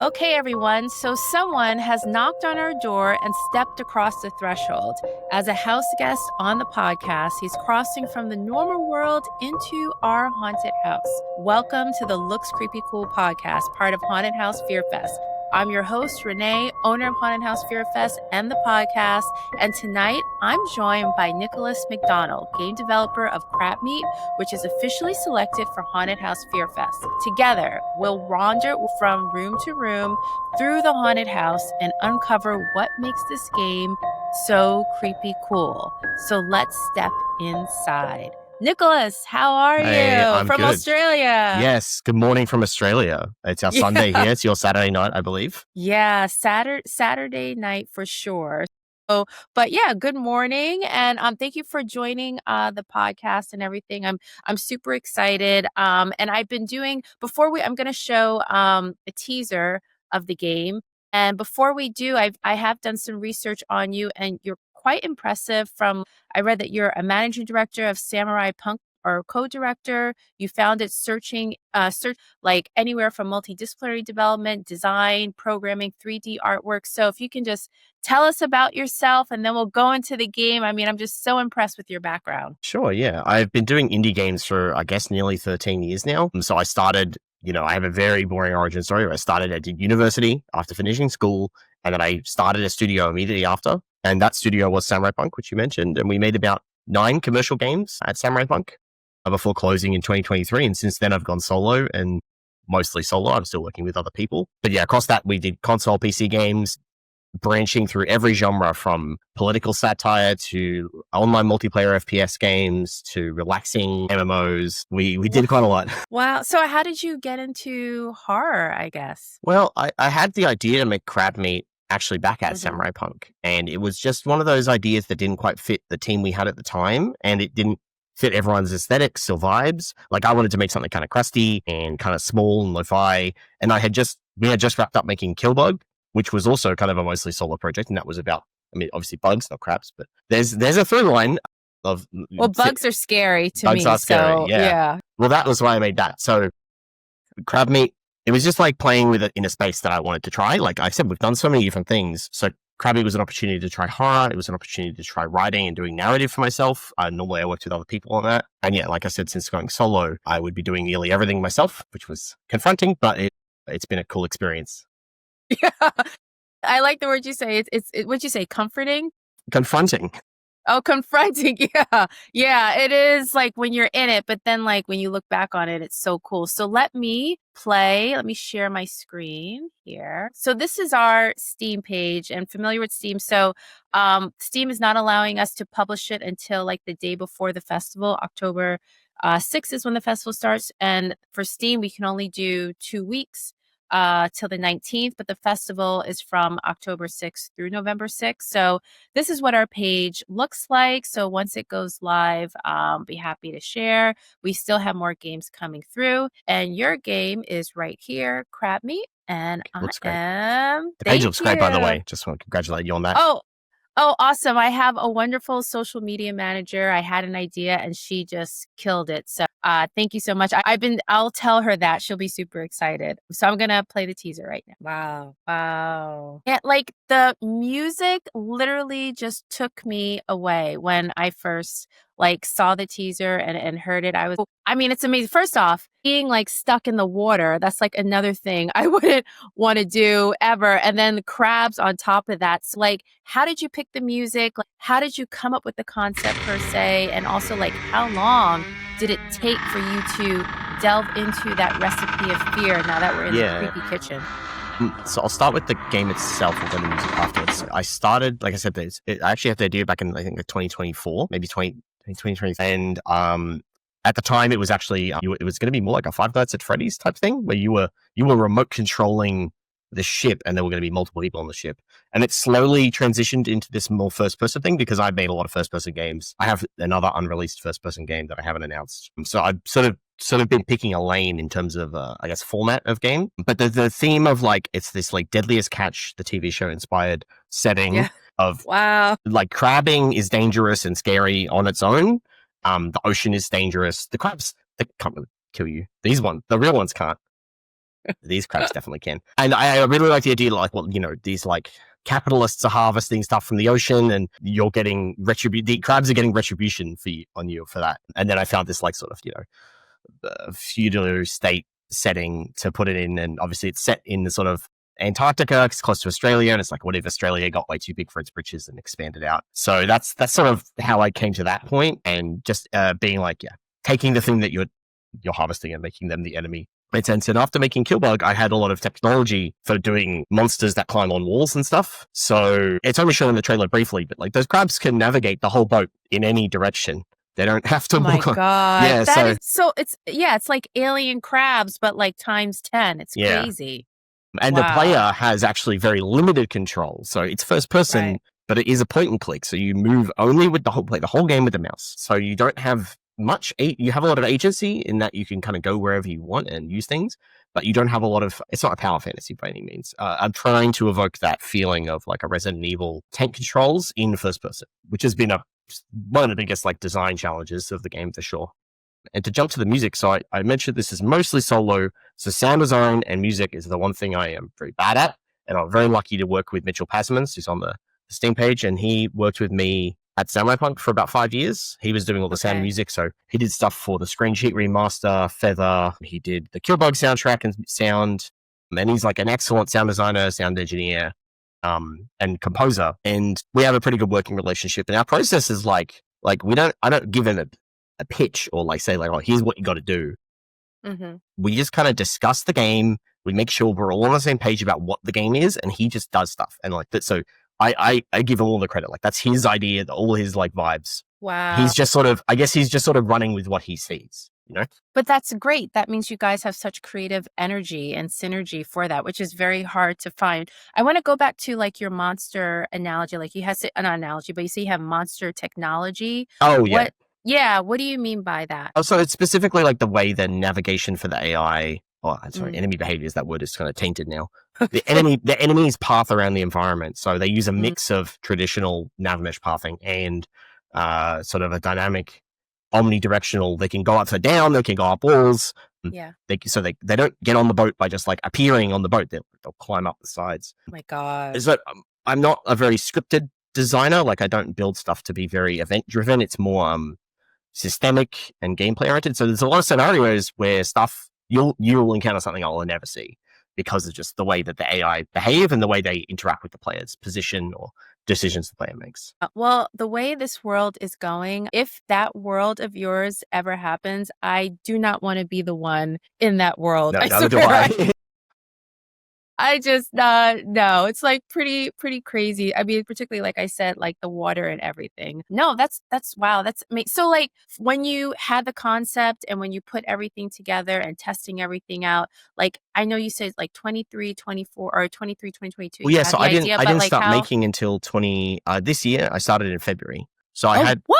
Okay, everyone. So someone has knocked on our door and stepped across the threshold. As a house guest on the podcast, he's crossing from the normal world into our haunted house. Welcome to the Looks Creepy Cool podcast, part of Haunted House FearFest. I'm your host, Renee, owner of Haunted House FearFest and the podcast. And tonight, I'm joined by Nicholas McDonnell, game developer of Crabmeat, which is officially selected for Haunted House FearFest. Together, we'll wander from room to room through the haunted house and uncover what makes this game so creepy cool. So let's step inside. Nicholas, how are Hey, you? I'm From good. Australia. Yes, good morning from Australia. It's our Sunday here. It's your Saturday night, I believe. Yeah, Saturday night for sure. So, but yeah, good morning, and thank you for joining the podcast and everything. I'm super excited. And I've been doing I'm going to show a teaser of the game, and before we do, I have done some research on you, and you're quite impressive. I read that you're a managing director of Samurai Punk, or co-director. You founded search like anywhere from multidisciplinary development, design, programming, 3D artwork. So if you can just tell us about yourself and then we'll go into the game. I mean, I'm just so impressed with your background. Sure, yeah. I've been doing indie games for, I guess, nearly 13 years now. So I started, I have a very boring origin story. I started at university after finishing school, and then I started a studio immediately after. And that studio was Samurai Punk, which you mentioned. And we made about 9 commercial games at Samurai Punk before closing in 2023. And since then, I've gone solo, and mostly solo. I'm still working with other people. But yeah, across that, we did console PC games, branching through every genre from political satire to online multiplayer FPS games to relaxing MMOs. We did quite a lot. Wow. So how did you get into horror, I guess? Well, I had the idea to make Crabmeat actually back at Samurai Punk. And it was just one of those ideas that didn't quite fit the team we had at the time. And it didn't fit everyone's aesthetics or vibes. Like, I wanted to make something kind of crusty and kind of small and lo-fi. And we had just wrapped up making Killbug, which was also kind of a mostly solo project. And that was about, obviously bugs, not crabs, but there's a through line of... Well, bugs are scary to bugs me. Are scary, so, yeah. Well, that was why I made that. So Crabmeat, it was just like playing with it in a space that I wanted to try. Like I said, we've done so many different things. So Crabmeat was an opportunity to try horror. It was an opportunity to try writing and doing narrative for myself. Normally I worked with other people on that. And yeah, like I said, since going solo, I would be doing nearly everything myself, which was confronting, but it's been a cool experience. Yeah. I like the word you say. It's what'd you say? Comforting? Confronting. Oh, confronting. Yeah. Yeah. It is like when you're in it, but then like when you look back on it, it's so cool. So let me share my screen here. So this is our Steam page, and familiar with Steam. So Steam is not allowing us to publish it until like the day before the festival. October 6th is when the festival starts. And for Steam, we can only do 2 weeks till the 19th, but the festival is from October 6th through November 6th. So this is what our page looks like. So once it goes live, be happy to share. We still have more games coming through, and your game is right here, Crabmeat. And Looks I great. am. The page looks great, by the way. Just want to congratulate you on that. Oh, awesome. I have a wonderful social media manager. I had an idea and she just killed it. So thank you so much. I'll tell her that. She'll be super excited. So I'm going to play the teaser right now. Wow. Yeah, like the music literally just took me away when I first saw the teaser and heard it. It's amazing. First off, being like stuck in the water, that's like another thing I wouldn't want to do ever. And then the crabs on top of that. So like, how did you pick the music? Like, how did you come up with the concept per se? And also like, how long did it take for you to delve into that recipe of fear now that we're in the creepy kitchen? So I'll start with the game itself and then the music afterwards. I started, like I said, I actually had the idea back in, I think, 2024, maybe 2023. And at the time, it was actually, it was going to be more like a Five Nights at Freddy's type thing, where you were remote controlling the ship and there were going to be multiple people on the ship. And it slowly transitioned into this more first-person thing because I've made a lot of first-person games. I have another unreleased first-person game that I haven't announced. So I've sort of been picking a lane in terms of, I guess, format of game. But the theme of like, it's this like Deadliest Catch, the TV show inspired setting of like crabbing is dangerous and scary on its own. The ocean is dangerous. The crabs, they can't really kill you. The real ones can't. These crabs definitely can. And I really like the idea, like, well, these like capitalists are harvesting stuff from the ocean, and you're getting the crabs are getting retribution on you for that. And then I found this like sort of feudal state setting to put it in, and obviously it's set in the sort of Antarctica, it's close to Australia, and it's like, what if Australia got way too big for its britches and expanded out? So that's sort of how I came to that point, and just being like, taking the thing that you're harvesting and making them the enemy. Made sense. And after making Killbug, I had a lot of technology for doing monsters that climb on walls and stuff. So it's only shown in the trailer briefly, but like those crabs can navigate the whole boat in any direction. They don't have to. Oh my God. Yeah. It's like alien crabs, but like times 10. It's crazy. And the player has actually very limited control. So it's first person, but it is a point and click. So you move only with the whole game with the mouse. So you don't have much, you have a lot of agency in that you can kind of go wherever you want and use things, but you don't have a lot of, it's not a power fantasy by any means. I'm trying to evoke that feeling of like a Resident Evil tank controls in first person, which has been one of the biggest like design challenges of the game for sure. And to jump to the music, so I mentioned this is mostly solo, so sound design and music is the one thing I am very bad at, and I'm very lucky to work with Mitchell Pasmans, who's on the Steam page, and he worked with me at Samurai Punk for about 5 years. He was doing all the sound music, so he did stuff for the Screen Sheet remaster, Feather, he did the Killbug soundtrack and sound, and he's like an excellent sound designer, sound engineer, and composer, and we have a pretty good working relationship, and our process is like I don't give him a pitch or like say like, oh, here's what you got to do. Mm-hmm. We just kind of discuss the game. We make sure we're all on the same page about what the game is, and he just does stuff. And like that, so I give him all the credit. Like that's his idea, all his like vibes. Wow. He's just sort of running with what he sees, But that's great. That means you guys have such creative energy and synergy for that, which is very hard to find. I want to go back to like your monster analogy. Like you have not analogy, but you say you have monster technology. Oh yeah. What do you mean by that? Oh, so it's specifically like the way the navigation for the AI, enemy behavior, that word is kind of tainted now. The enemy's path around the environment. So they use a mix of traditional navmesh pathing and sort of a dynamic omnidirectional. They can go upside down, they can go up walls. Yeah. They don't get on the boat by just like appearing on the boat. They'll climb up the sides. Oh my God. So I'm not a very scripted designer. Like I don't build stuff to be very event driven. It's more systemic and gameplay oriented. So there's a lot of scenarios where you'll encounter something I'll never see because of just the way that the AI behave and the way they interact with the player's position or decisions the player makes. Well, the way this world is going, if that world of yours ever happens, I do not want to be the one in that world. No, neither do I. I just no, it's like pretty crazy. I mean, particularly like I said, like the water and everything. No, that's wow. That's amazing. So like when you had the concept and when you put everything together and testing everything out, like I know you said like 23, 24 or 23, 2022. Well, yeah, so I didn't start making until this year. I started in February. So I had what?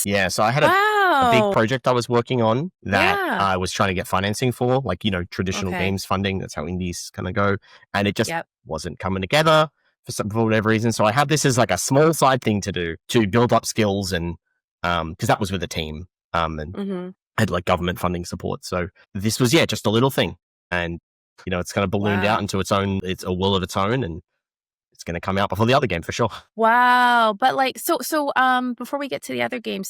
Yeah, so I had a big project I was working on that I was trying to get financing for, like, traditional games funding. That's how indies kind of go. And it just wasn't coming together for whatever reason. So I had this as like a small side thing to do to build up skills and because that was with a team and had like government funding support. So this was, just a little thing. And, it's kind of ballooned out into it's a will of its own, and it's going to come out before the other game for sure. Wow. But like, so before we get to the other game,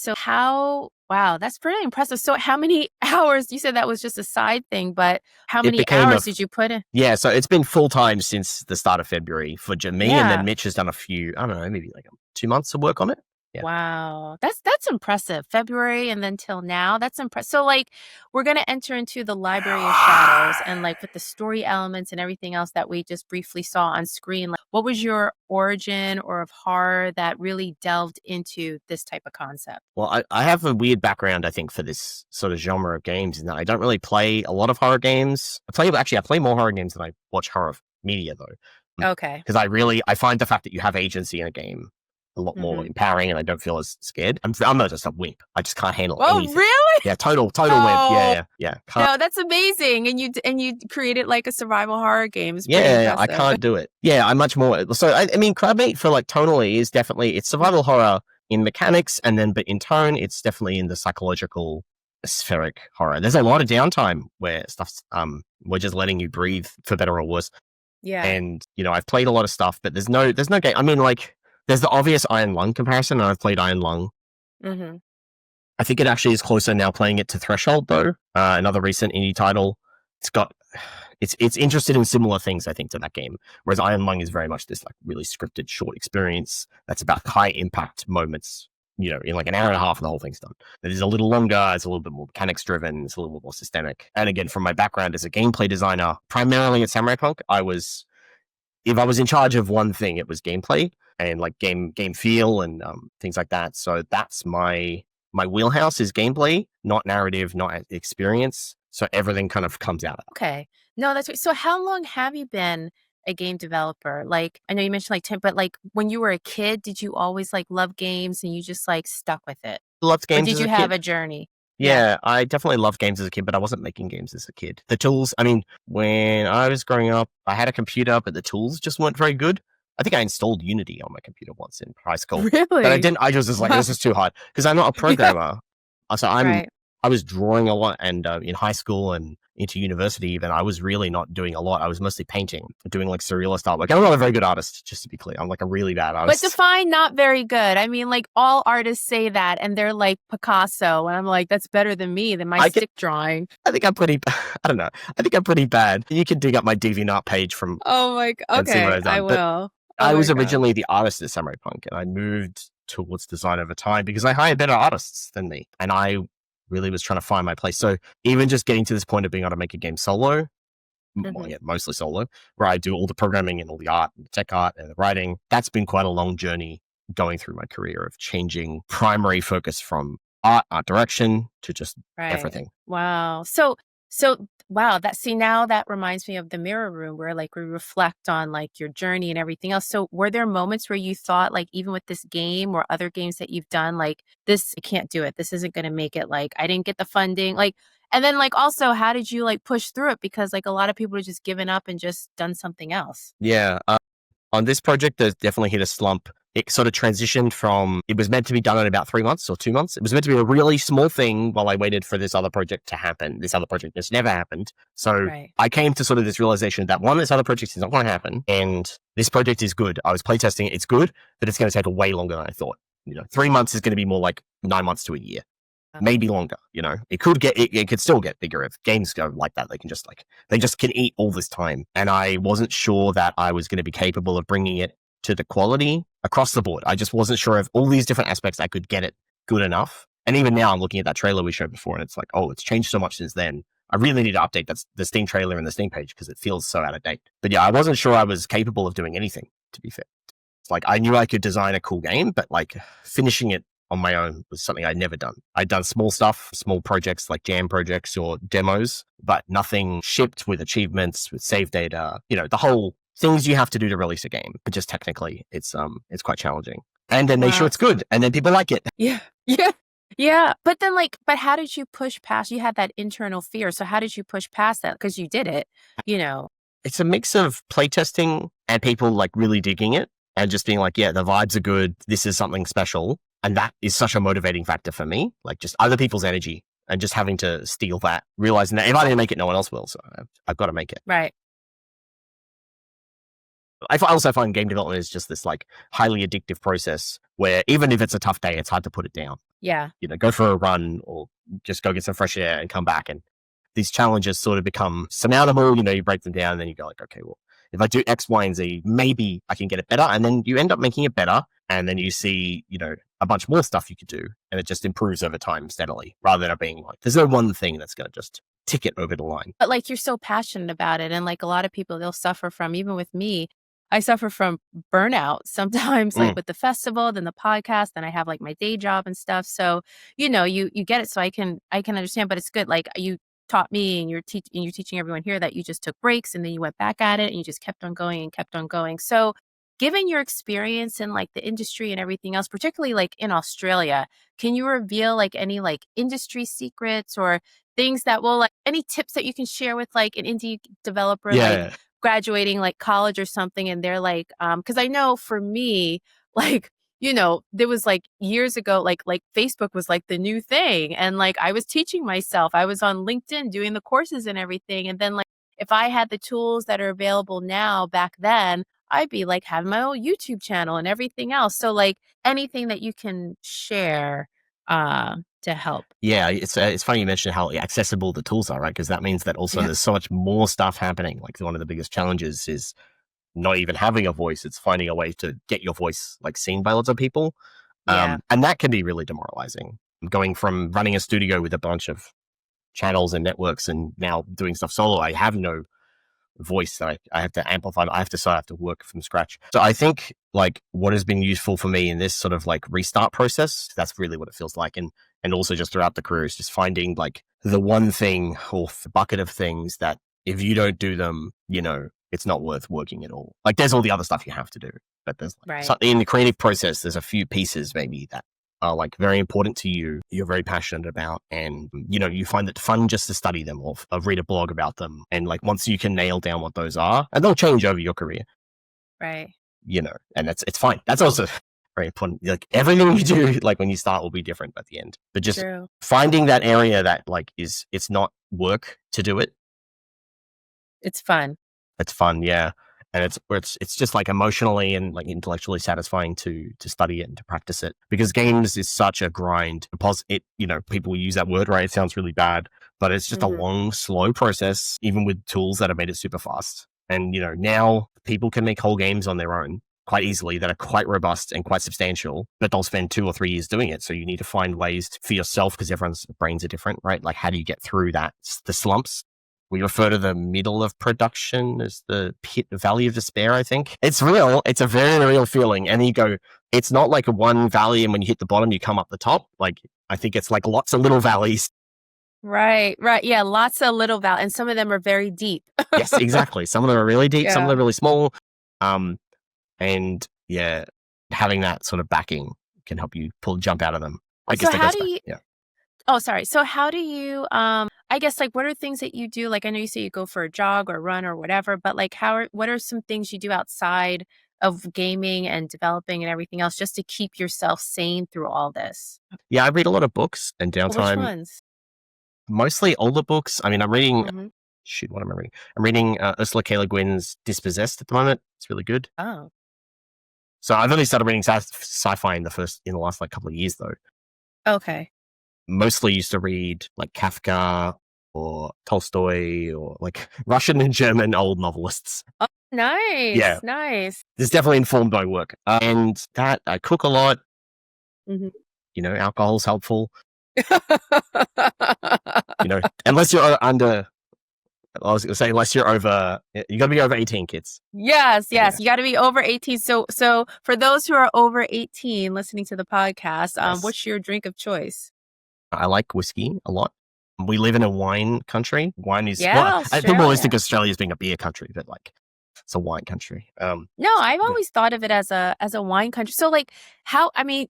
that's pretty impressive. So how many hours, you said that was just a side thing, but how many hours did you put in? Yeah. So it's been full time since the start of February for me. And then Mitch has done a few, I don't know, maybe like 2 months of work on it. Yeah. Wow. That's impressive. February and then till now. That's impressive. So like we're going to enter into the Library of Shadows and like with the story elements and everything else that we just briefly saw on screen. Like, what was your origin or of horror that really delved into this type of concept? Well, I have a weird background, I think, for this sort of genre of games, in that I don't really play a lot of horror games. I play more horror games than I watch horror media though. Okay. Because I find the fact that you have agency in a game a lot more empowering, and I don't feel as scared. I'm not just a wimp. I just can't handle anything. Oh, really? Yeah, total wimp. Yeah. No, that's amazing. And you created like a survival horror game. Yeah, I can't do it. Yeah, I'm much more. So I mean, Crabmeat for like tonally is definitely, it's survival horror in mechanics, and then but in tone, it's definitely in the psychological atmospheric horror. There's a lot of downtime where stuff's we're just letting you breathe, for better or worse. Yeah. And I've played a lot of stuff, but there's no game. I mean, like, there's the obvious Iron Lung comparison, and I've played Iron Lung. Mm-hmm. I think it actually is closer now playing it to Threshold, though. Another recent indie title. It's interested in similar things, I think, to that game. Whereas Iron Lung is very much this like really scripted short experience that's about high impact moments. In like an hour and a half, the whole thing's done. It is a little longer. It's a little bit more mechanics driven. It's a little bit more systemic. And again, from my background as a gameplay designer, primarily at Samurai Punk, if I was in charge of one thing, it was gameplay and like game feel and things like that. So that's my wheelhouse is gameplay, not narrative, not experience. So everything kind of comes out of it. Okay. No, that's right. So how long have you been a game developer? Like, I know you mentioned like 10, but like when you were a kid, did you always like love games and you just like stuck with it? Loved games. Or did as you a have kid. a journey? Yeah, I definitely loved games as a kid, but I wasn't making games as a kid. The tools, I mean, when I was growing up, I had a computer, but the tools just weren't very good. I think I installed Unity on my computer once in high school. Really? But I didn't, I just was like, this is too hard because I'm not a programmer. So Right. I was drawing a lot, and in high school and into university even, I was really not doing a lot. I was mostly painting, doing like surrealist artwork. I'm not a very good artist, just to be clear. I'm like a really bad artist. But define not very good. I mean, like all artists say that and they're like Picasso. And I'm like, that's better than me, than my stick drawing. I think I'm pretty, I don't know. I think I'm pretty bad. You can dig up my DeviantArt page from. Oh my God. Okay, I will. I was originally the artist at Samurai Punk, and I moved towards design over time because I hired better artists than me. And I really was trying to find my place. So even just getting to this point of being able to make a game solo, well, yeah, mostly solo, where I do all the programming and all the art and the tech art and the writing, that's been quite a long journey going through my career of changing primary focus from art direction to just everything. Wow. So wow, now that reminds me of the mirror room where like we reflect on like your journey and everything else. So were there moments where you thought like even with this game or other games that you've done, like this, I can't do it. This isn't going to make it. Like I didn't get the funding. Like, and then like also how did you like push through it? Because like a lot of people have just given up and just done something else. Yeah. On this project, there's definitely hit a slump. It sort of transitioned from, it was meant to be done in about 3 months or 2 months. It was meant to be a really small thing while I waited for this other project to happen. This other project just never happened. So I came to sort of this realization that one, this other project is not going to happen. And this project is good. I was playtesting it. It's good, but it's going to take way longer than I thought. 3 months is going to be more like 9 months to a year. Maybe longer, it could still get bigger if games go like that. They just can eat all this time. And I wasn't sure that I was going to be capable of bringing it to the quality across the board. I just wasn't sure of all these different aspects I could get it good enough. And even now I'm looking at that trailer we showed before and it's like, oh, it's changed so much since then. I really need to update the Steam trailer and the Steam page because it feels so out of date. But yeah, I wasn't sure I was capable of doing anything, to be fair. It's like I knew I could design a cool game, but like finishing it on my own was something I'd never done. I'd done small stuff, small projects like jam projects or demos, but nothing shipped with achievements, with save data, the whole things you have to do to release a game. But just technically, it's quite challenging. And then make sure it's good, and then people like it. Yeah. But then but how did you push past, you had that internal fear. So how did you push past that? Because you did it, It's a mix of playtesting and people like really digging it and just being like, yeah, the vibes are good. This is something special. And that is such a motivating factor for me, like just other people's energy and just having to steal that, realizing that if I didn't make it, no one else will. So I've got to make it. Right. I also find game development is just this like highly addictive process where even if it's a tough day, it's hard to put it down. Yeah. Go for a run or just go get some fresh air and come back. And these challenges sort of become surmountable. You break them down and then you go like, okay, well, if I do X, Y, and Z, maybe I can get it better. And then you end up making it better. And then you see, a bunch more stuff you could do. And it just improves over time steadily rather than it being like, there's no one thing that's going to just tick it over the line. But like, you're so passionate about it. And like a lot of people, they'll suffer from, even with me, I suffer from burnout sometimes, like with the festival, then the podcast, then I have like my day job and stuff. So, you get it. So I can understand, but it's good. Like you taught me and you're teaching everyone here that you just took breaks and then you went back at it and you just kept on going and kept on going. So given your experience in like the industry and everything else, particularly like in Australia, can you reveal like any like industry secrets or things that will like any tips that you can share with like an indie developer, like graduating like college or something? And they're like, because I know for me, like, there was like years ago, like Facebook was like the new thing. And like I was teaching myself. I was on LinkedIn doing the courses and everything. And then like if I had the tools that are available now back then, I'd be like having my own YouTube channel and everything else. So like anything that you can share to help. Yeah, it's funny you mentioned how accessible the tools are, right? Because that means that also there's so much more stuff happening. Like one of the biggest challenges is not even having a voice. It's finding a way to get your voice like seen by lots of people. Yeah. And that can be really demoralizing. Going from running a studio with a bunch of channels and networks and now doing stuff solo, I have no voice that I have to amplify. I have to work from scratch. So I think like what has been useful for me in this sort of like restart process, that's really what it feels like. And also just throughout the career is just finding like the one thing or the bucket of things that if you don't do them, it's not worth working at all. Like there's all the other stuff you have to do, but there's like, in the creative process, there's a few pieces maybe that are like very important to you, you're very passionate about, and you find it fun just to study them or read a blog about them. And like once you can nail down what those are, and they'll change over your career. Right. And it's fine. That's also very important. Like everything you do, like when you start will be different at the end. But just finding that area that like it's not work to do it. It's fun. It's fun, yeah. And it's just like emotionally and like intellectually satisfying to study it and to practice it, because games is such a grind. People use that word, right? It sounds really bad, but it's just a long, slow process, even with tools that have made it super fast. And now people can make whole games on their own quite easily that are quite robust and quite substantial, but they'll spend 2 or 3 years doing it. So you need to find ways for yourself, because everyone's brains are different, right? Like how do you get through the slumps? We refer to the middle of production as the valley of despair, I think. It's real. It's a very real feeling. And you go, it's not like one valley and when you hit the bottom, you come up the top. Like, I think it's like lots of little valleys. Right. Yeah, lots of little valleys. And some of them are very deep. Yes, exactly. Some of them are really deep. Some of them are really small. And yeah, having that sort of backing can help you jump out of them. So how do you, I guess, like, what are things that you do? Like, I know you say you go for a jog or run or whatever, but like, what are some things you do outside of gaming and developing and everything else just to keep yourself sane through all this? Yeah, I read a lot of books and downtime. Which ones? Mostly older books. I mean, I'm reading, what am I reading? I'm reading Ursula K. Le Guin's Dispossessed at the moment. It's really good. Oh. So I've only started reading sci-fi in the last like couple of years though. Okay. Mostly used to read like Kafka or Tolstoy or like Russian and German old novelists. Oh, nice. Yeah. Nice. This definitely informed my work. And that I cook a lot. Alcohol's helpful. Unless you're unless you're over, you got to be over 18, kids. Yes. You got to be over 18. So for those who are over 18 listening to the podcast, what's your drink of choice? I like whiskey a lot. We live in a wine country. Wine is, people always think Australia as being a beer country, but like it's a wine country. No, I've always thought of it as a wine country. So like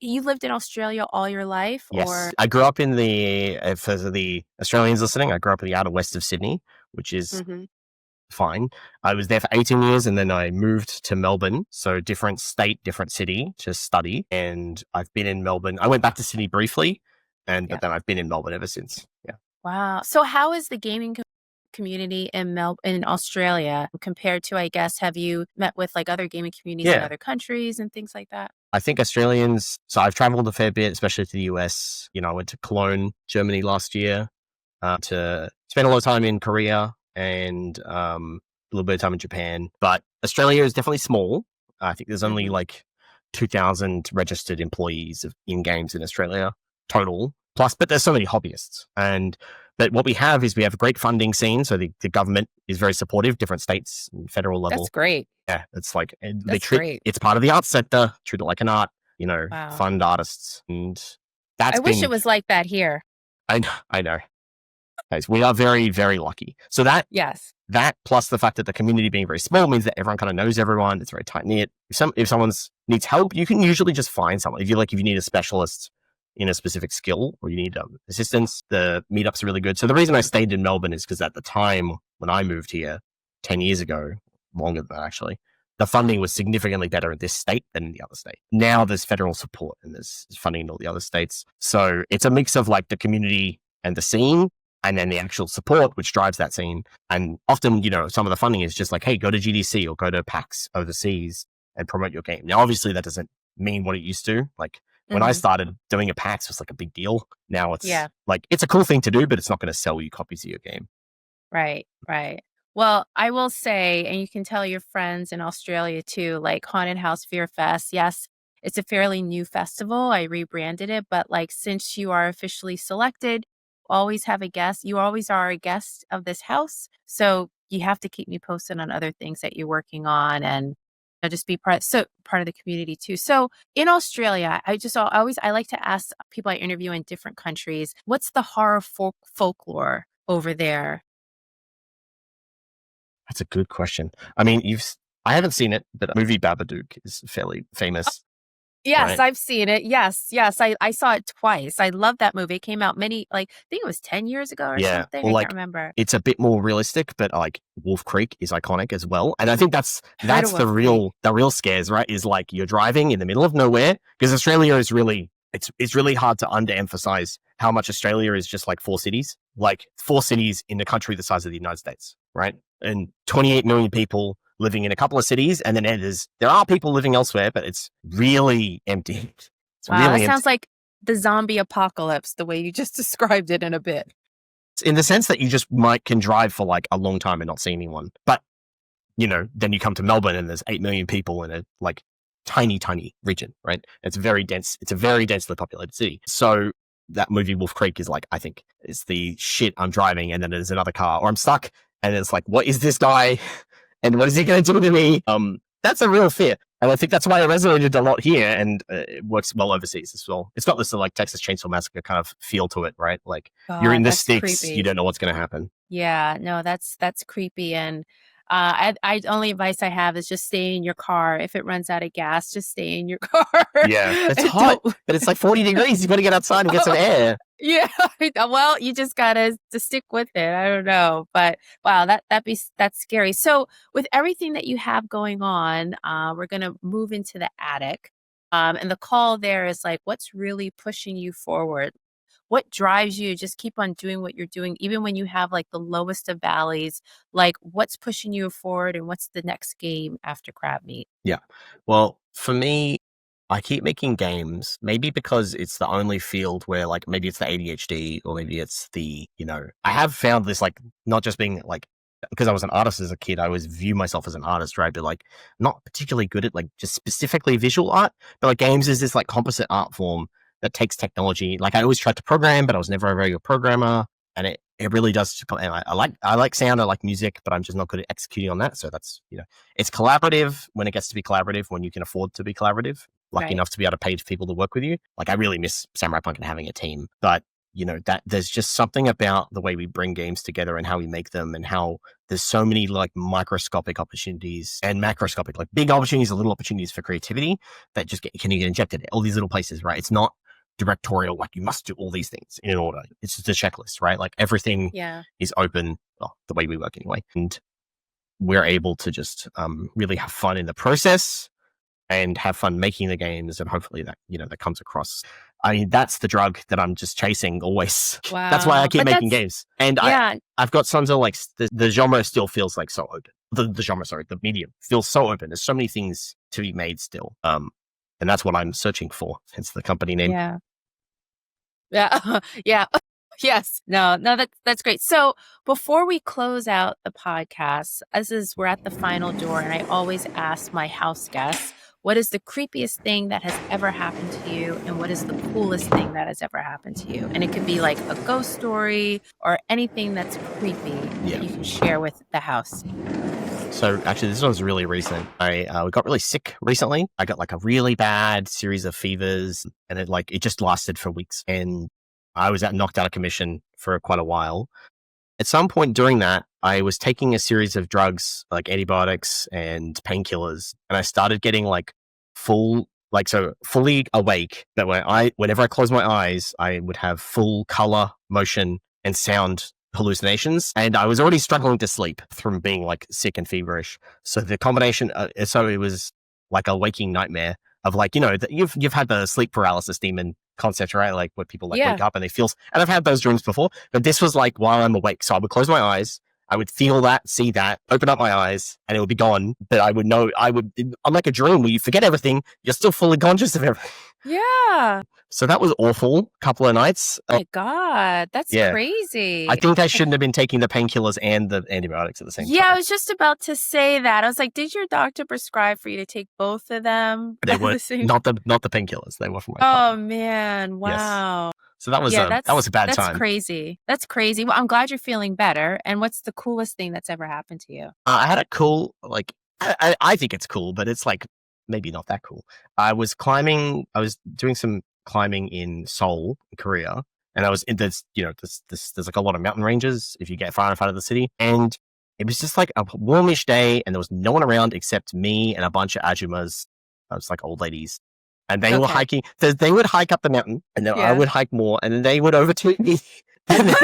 you lived in Australia all your life? Yes. Or? I grew up for the Australians listening, I grew up in the outer west of Sydney, which is fine. I was there for 18 years and then I moved to Melbourne. So different state, different city to study. And I've been in Melbourne. I went back to Sydney briefly, but then I've been in Melbourne ever since. Yeah. Wow. So how is the gaming community in Australia compared to, I guess, have you met with like other gaming communities in other countries and things like that? I think Australians, so I've traveled a fair bit, especially to the US. I went to Cologne, Germany last year to spend a lot of time in Korea and a little bit of time in Japan. But Australia is definitely small. I think there's only like 2,000 registered employees in games in Australia total. Plus, but there's so many hobbyists. But what we have is we have a great funding scene. So the government is very supportive, different states and federal level. That's great. Yeah, it's like great. It's part of the arts sector, treat it like an art, fund artists. And I wish it was like that here. I know. Guys, we are very, very lucky. So that plus the fact that the community being very small means that everyone kind of knows everyone. It's very tight knit. If someone needs help, you can usually just find someone. If you need a specialist in a specific skill or you need assistance, the meetups are really good. So the reason I stayed in Melbourne is because at the time when I moved here 10 years ago, longer than that actually, the funding was significantly better in this state than in the other state. Now there's federal support and there's funding in all the other states. So it's a mix of like the community and the scene, and then the actual support, which drives that scene. And often, some of the funding is just like, hey, go to GDC or go to PAX overseas and promote your game. Now, obviously, that doesn't mean what it used to. Like when I started, doing a PAX was like a big deal. Now it's like, it's a cool thing to do, but it's not going to sell you copies of your game. Right, right. Well, I will say, and you can tell your friends in Australia too, like Haunted House FearFest. Yes, it's a fairly new festival. I rebranded it, but like since you are officially selected, always have a guest. You always are a guest of this house. So you have to keep me posted on other things that you're working on and just be part of the community too. So in Australia, I like to ask people I interview in different countries, what's the horror folklore over there? That's a good question. I mean, I haven't seen it, but the movie Babadook is fairly famous. Yes, right? I've seen it. Yes. I saw it twice. I love that movie. It came out I think it was 10 years ago or something. Well, I can't remember. It's a bit more realistic, but like Wolf Creek is iconic as well. And I think that's Heard of the Wolf real scares, right? Is like you're driving in the middle of nowhere, because Australia is really, it's really hard to underemphasize how much Australia is just like 4 cities, like 4 cities in a country the size of the United States, right? And 28 million people living in a couple of cities, and then there are people living elsewhere, but it's really empty. Wow, that sounds like the zombie apocalypse, the way you just described it in a bit. In the sense that you just can drive for like a long time and not see anyone. But, then you come to Melbourne and there's 8 million people in a like tiny, tiny region, right? It's very dense. It's a very densely populated city. So that movie Wolf Creek is like, I think it's the shit, I'm driving and then there's another car, or I'm stuck and it's like, what is this guy? And what is he going to do to me? That's a real fear. And I think that's why it resonated a lot here, and it works well overseas as well. It's got this like Texas Chainsaw Massacre kind of feel to it, right? Like you're in the sticks, creepy. You don't know what's going to happen. Yeah, no, that's creepy. And only advice I have is just stay in your car. If it runs out of gas, just stay in your car. Yeah, it's hot, but it's like 40 degrees. You got to get outside and get some air. Yeah, well, you just gotta stick with it. I don't know, but wow, that's scary. So with everything that you have going on, we're gonna move into the attic, and the call there is like, what's really pushing you forward? What drives you to just keep on doing what you're doing, even when you have like the lowest of valleys? Like, what's pushing you forward, and what's the next game after Crabmeat? Yeah, well, for me, I keep making games, maybe because it's the only field where like, maybe it's the ADHD or maybe it's the, I have found this like, not just being like, because I was an artist as a kid, I always view myself as an artist, right? But like, not particularly good at like just specifically visual art, but like games is this like composite art form that takes technology. Like I always tried to program, but I was never a very good programmer. And it really does. And I like sound, I like music, but I'm just not good at executing on that. So that's, it's collaborative when it gets to be collaborative, when you can afford to be collaborative. Lucky enough to be able to pay people to work with you. Like I really miss Samurai Punk and having a team, but that there's just something about the way we bring games together and how we make them, and how there's so many like microscopic opportunities and macroscopic, like big opportunities and little opportunities for creativity that just can get injected in all these little places, right? It's not directorial, like you must do all these things in order. It's just a checklist, right? Like everything is open, well, the way we work anyway. And we're able to just really have fun in the process and have fun making the games, and hopefully that that comes across. I mean, that's the drug that I'm just chasing always. Wow. That's why I keep making games. And I've got sons of like the genre still feels like so open. The genre, sorry, the medium feels so open. There's so many things to be made still. And that's what I'm searching for. Hence the company name. Yeah. Yeah. Yes. No, that's great. So before we close out the podcast, we're at the final door, and I always ask my house guests, what is the creepiest thing that has ever happened to you? And what is the coolest thing that has ever happened to you? And it could be like a ghost story or anything that's creepy that you can share with the house. So actually, this one's really recent. I got really sick recently. I got like a really bad series of fevers, and it just lasted for weeks. And I was knocked out of commission for quite a while. At some point during that, I was taking a series of drugs like antibiotics and painkillers, and I started getting like fully awake. That whenever I closed my eyes, I would have full color, motion, and sound hallucinations, and I was already struggling to sleep from being like sick and feverish. So the combination, so it was like a waking nightmare of like, you've had the sleep paralysis demon concept, right? Like where people like wake up and they feel, and I've had those dreams before, but this was like while I'm awake. So I would close my eyes, I would feel that, see that, open up my eyes, and it would be gone. But I would know, unlike a dream where you forget everything, you're still fully conscious of everything. Yeah. So that was awful. Couple of nights. Oh my God, that's crazy. I think I shouldn't have been taking the painkillers and the antibiotics at the same time. Yeah, I was just about to say that. I was like, did your doctor prescribe for you to take both of them? They were not the painkillers. They were for my Oh man, wow. Yes. So that was a bad time. That's crazy. That's crazy. Well, I'm glad you're feeling better. And what's the coolest thing that's ever happened to you? I had a cool, like, I think it's cool, but it's like maybe not that cool. I was doing some climbing in Seoul, Korea, and I was in this, there's like a lot of mountain ranges if you get far enough out of the city, and it was just like a warmish day, and there was no one around except me and a bunch of ajumas. I was like old ladies, and they were hiking. They would hike up the mountain, and then I would hike more, and then they would overtake me. And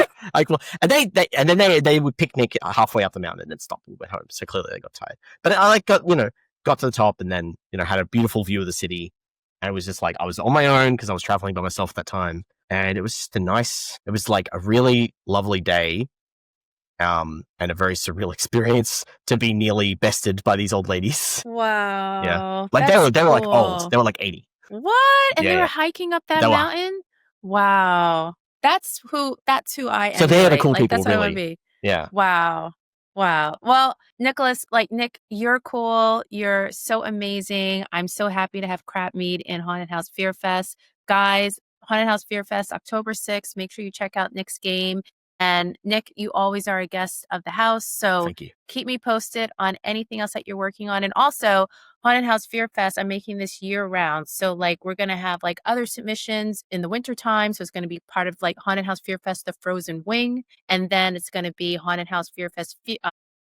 then, they would picnic halfway up the mountain and then stop and went home. So clearly they got tired. But I got to the top and then had a beautiful view of the city. And it was just like I was on my own because I was traveling by myself at that time. And it was just it was like a really lovely day, and a very surreal experience to be nearly bested by these old ladies. Wow. Yeah, like they were like old. They were like 80. What? And they were hiking up that mountain? Wow. That's who I am. So they are the cool people, that's really. What I want to be. Yeah. Wow. Well, Nicholas, Nick, you're cool. You're so amazing. I'm so happy to have Crabmeat in Haunted House FearFest. Guys, Haunted House FearFest, October 6th. Make sure you check out Nick's game. And Nick, you always are a guest of the house. So thank you. Keep me posted on anything else that you're working on. And also, Haunted House FearFest, I'm making this year round. So we're going to have other submissions in the wintertime. So it's going to be part of Haunted House FearFest, the Frozen Wing. And then it's going to be Haunted House FearFest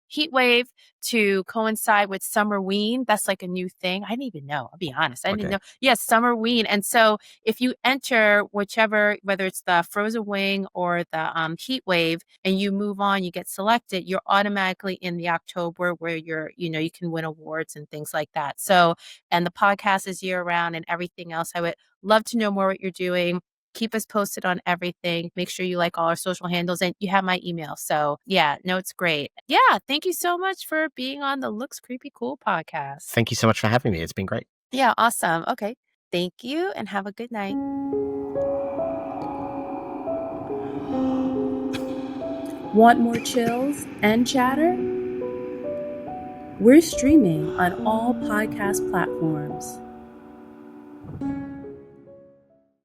Heat Wave to coincide with Summerween. That's a new thing. I didn't even know. I'll be honest. I didn't know. Yes, Summerween. And so if you enter whichever, whether it's the Frozen Wing or the Heat Wave, and you move on, you get selected, you're automatically in the October where you can win awards and things like that. So, and the podcast is year round and everything else. I would love to know more what you're doing. Keep us posted on everything. Make sure you like all our social handles and you have my email. So it's great. Yeah. Thank you so much for being on the Looks Creepy Cool podcast. Thank you so much for having me. It's been great. Yeah. Awesome. Okay. Thank you and have a good night. Want more chills and chatter? We're streaming on all podcast platforms.